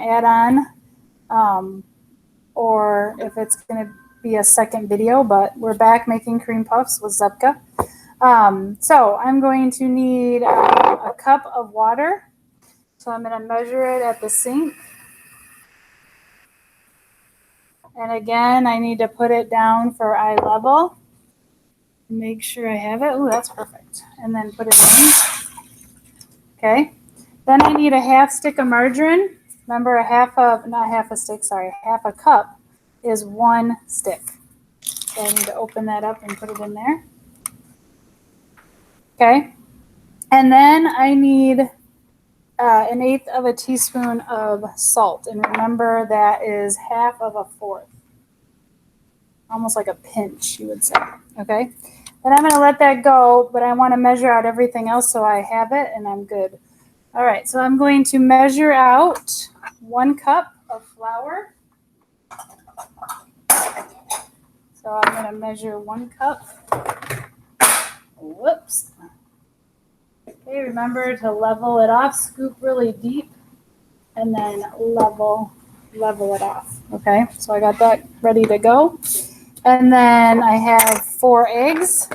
add on, or if it's going to be a second video, but we're back making cream puffs with Zupka. So I'm going to need a cup of water. So I'm going to measure it at the sink. And again, I need to put it down for eye level. Make sure I have it. Oh, that's perfect. And then put it in. Okay. Then I need a half stick of margarine. Remember, half a cup is 1 stick. So I need to open that up and put it in there. Okay. And then I need 1/8 of a teaspoon of salt. And remember, that is 1/2 of a fourth. Almost like a pinch, you would say. Okay. Then I'm going to let that go, but I want to measure out everything else so I have it and I'm good. All right, so I'm going to measure out 1 cup of flour. So I'm going to measure 1 cup. Whoops. Okay, remember to level it off, scoop really deep, and then level it off. Okay, so I got that ready to go. And then I have 4 eggs,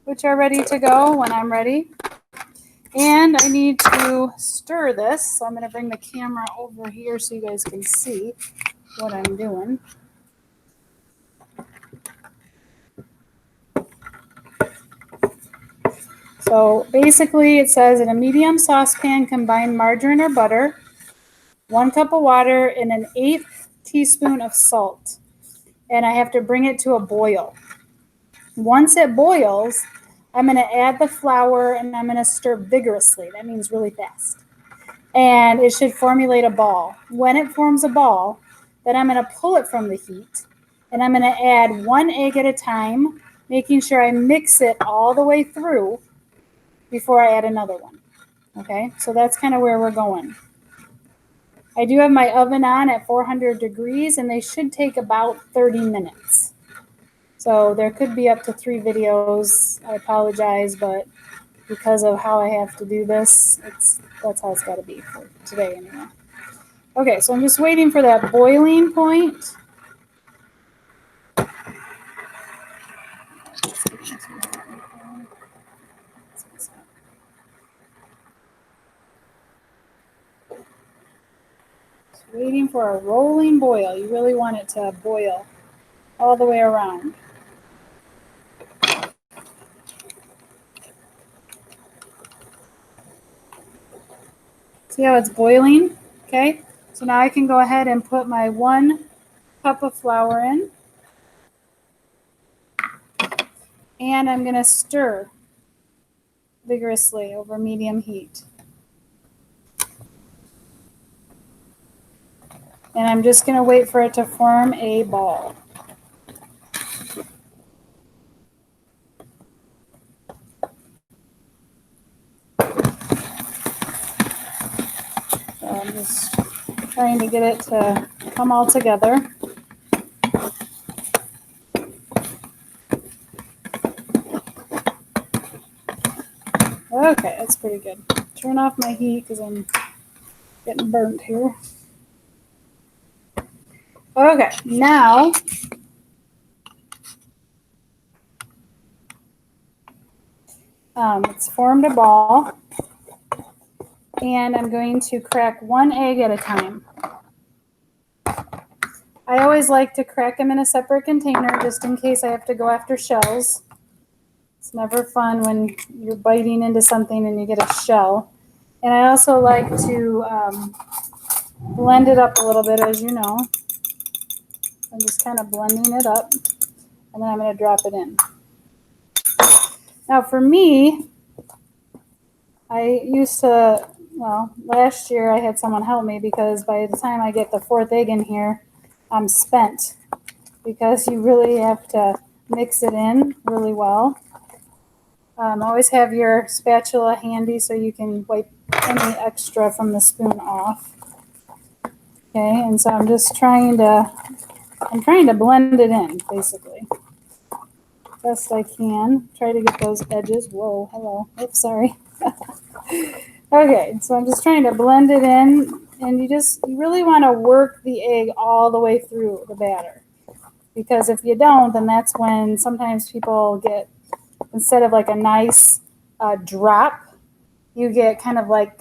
which are ready to go when I'm ready. And I need to stir this. So I'm going to bring the camera over here so you guys can see what I'm doing. So basically it says in a medium saucepan, combine margarine or butter, 1 cup of water, and 1/8 teaspoon of salt. And I have to bring it to a boil. Once it boils, I'm going to add the flour and I'm going to stir vigorously. That means really fast. And it should formulate a ball. When it forms a ball, then I'm going to pull it from the heat and I'm going to add 1 egg at a time, making sure I mix it all the way through before I add another one. Okay, so that's kind of where we're going. I do have my oven on at 400 degrees and they should take about 30 minutes. So there could be up to 3 videos. I apologize, but because of how I have to do this, that's how it's got to be for today anyway. Okay, so I'm just waiting for that boiling point. Just waiting for a rolling boil. You really want it to boil all the way around. See how it's boiling? Okay, so now I can go ahead and put my 1 cup of flour in. And I'm going to stir vigorously over medium heat. And I'm just going to wait for it to form a ball. So I'm just trying to get it to come all together. Okay, that's pretty good. Turn off my heat because I'm getting burnt here. Okay, now it's formed a ball, and I'm going to crack 1 egg at a time. I always like to crack them in a separate container just in case I have to go after shells. It's never fun when you're biting into something and you get a shell. And I also like to blend it up a little bit, as you know. I'm just kind of blending it up, and then I'm going to drop it in. Now for me, I used to, well, last year I had someone help me because by the time I get the 4th egg in here, I'm spent because you really have to mix it in really well. Always have your spatula handy so you can wipe any extra from the spoon off. Okay, and so I'm just trying to blend it in, basically. Best I can. Try to get those edges. Whoa, hello. Oops, sorry. Okay, so I'm just trying to blend it in And you really want to work the egg all the way through the batter. Because if you don't, then that's when sometimes people get, instead of like a nice drop, you get kind of like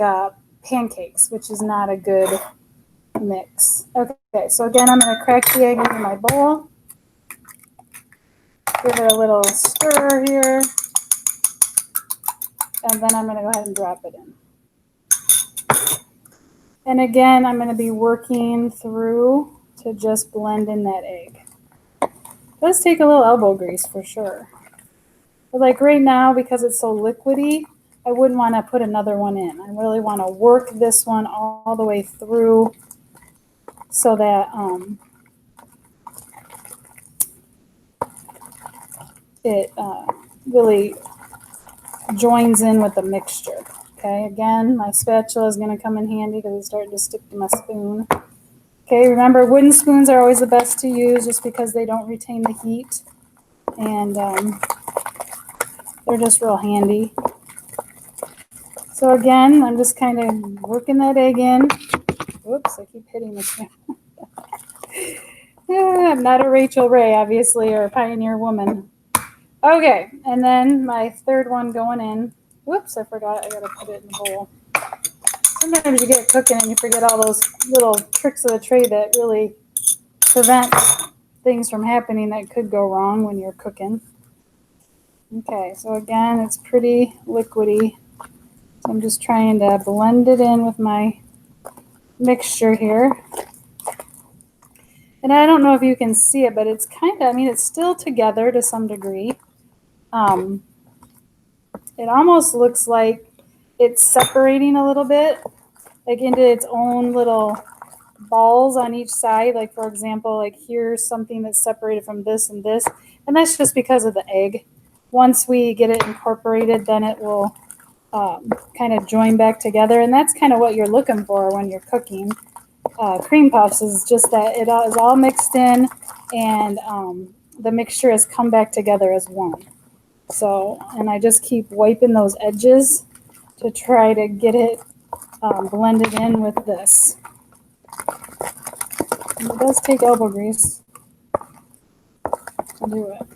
pancakes, which is not a good mix. Okay, so again, I'm going to crack the egg into my bowl. Give it a little stir here. And then I'm going to go ahead and drop it in. And again, I'm going to be working through to just blend in that egg. It does take a little elbow grease for sure. But like right now, because it's so liquidy, I wouldn't want to put another one in. I really want to work this one all the way through so that it really joins in with the mixture. Okay, again, my spatula is going to come in handy because it's starting to stick to my spoon. Okay, remember wooden spoons are always the best to use just because they don't retain the heat and they're just real handy. So again, I'm just kind of working that egg in. Whoops, I keep hitting the camera. I'm not a Rachel Ray, obviously, or a Pioneer Woman. Okay, and then my third one going in. Whoops, I forgot I gotta put it in the bowl. Sometimes you get cooking and you forget all those little tricks of the trade that really prevent things from happening that could go wrong when you're cooking. Okay, so again, it's pretty liquidy. So I'm just trying to blend it in with my mixture here. And I don't know if you can see it, but it's kind of, I mean, it's still together to some degree. It almost looks like it's separating a little bit, like into its own little balls on each side. Like for example, like here's something that's separated from this and this, and that's just because of the egg. Once we get it incorporated, then it will kind of join back together, and that's kind of what you're looking for when you're cooking cream puffs, is just that it is all mixed in and the mixture has come back together as one. So, and I just keep wiping those edges to try to get it blended in with this. And it does take elbow grease to do it.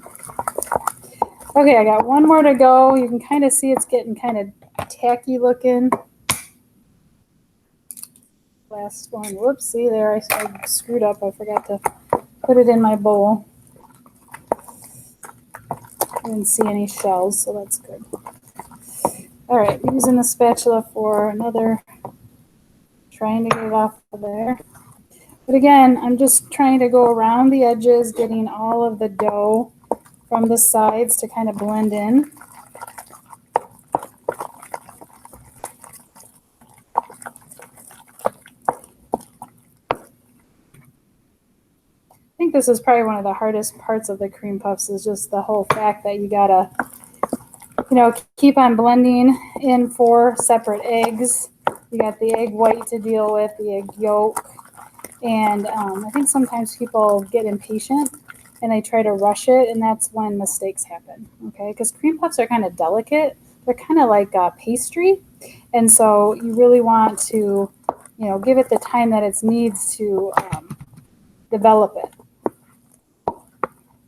Okay, I got one more to go. You can kind of see it's getting kind of tacky looking. Last one. Whoops, see there, I screwed up. I forgot to put it in my bowl. I didn't see any shells, so that's good. All right, using the spatula for another, trying to get it off of there. But again, I'm just trying to go around the edges, getting all of the dough from the sides to kind of blend in. I think this is probably one of the hardest parts of the cream puffs, is just the whole fact that you gotta, keep on blending in 4 separate eggs. You got the egg white to deal with, the egg yolk, and I think sometimes people get impatient and they try to rush it, and that's when mistakes happen. Okay, because cream puffs are kind of delicate; they're kind of like pastry, and so you really want to, give it the time that it needs to develop it.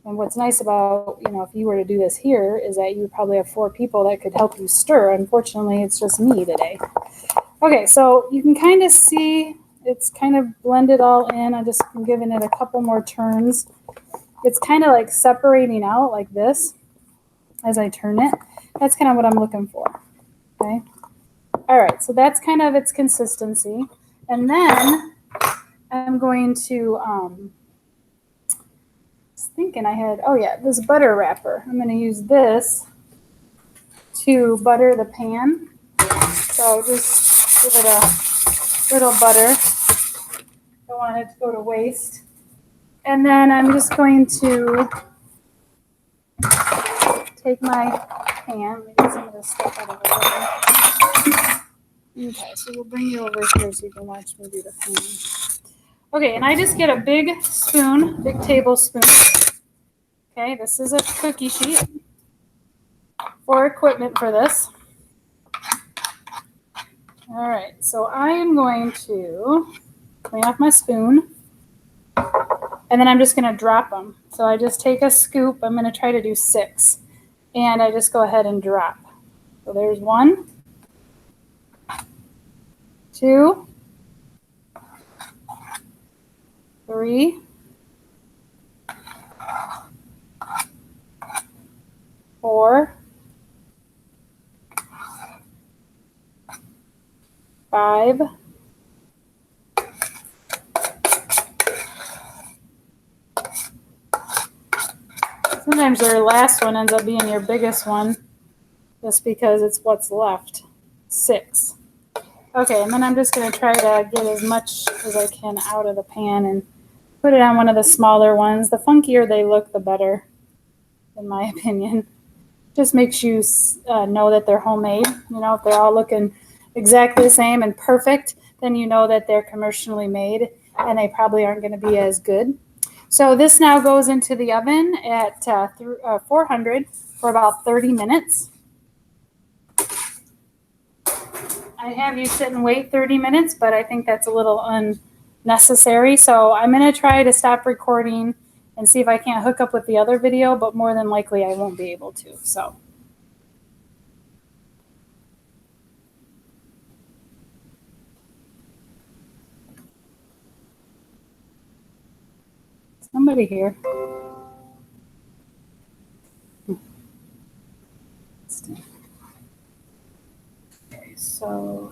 And what's nice about, if you were to do this here, is that you would probably have 4 people that could help you stir. Unfortunately, it's just me today. Okay, so you can kind of see it's kind of blended all in. I'm just giving it a couple more turns. It's kind of like separating out like this as I turn it. That's kind of what I'm looking for. Okay. All right, so that's kind of its consistency. And then I'm going to, thinking I had, oh yeah, this butter wrapper. I'm going to use this to butter the pan. So just give it a little butter. Don't want it to go to waste. And then I'm just going to take my pan. Let me get some of this stuff out of the way. Okay, so we'll bring you over here so you can watch me do the pan. Okay, and I just get a big spoon, big tablespoon. Okay, this is a cookie sheet for equipment for this. All right, so I am going to clean off my spoon, and then I'm just going to drop them. So I just take a scoop. I'm going to try to do 6, and I just go ahead and drop. So there's 1, 2, 3, 4, 5, 'Sometimes your last one ends up being your biggest one just because it's what's left. 6. Okay, and then I'm just going to try to get as much as I can out of the pan and put it on one of the smaller ones. The funkier they look, the better, in my opinion. Just makes you know that they're homemade. You know, if they're all looking exactly the same and perfect, then you know that they're commercially made and they probably aren't going to be as good. So this now goes into the oven at 400 for about 30 minutes. I have you sit and wait 30 minutes, but I think that's a little unnecessary. So I'm going to try to stop recording and see if I can't hook up with the other video, but more than likely I won't be able to. So. Somebody here. Okay, so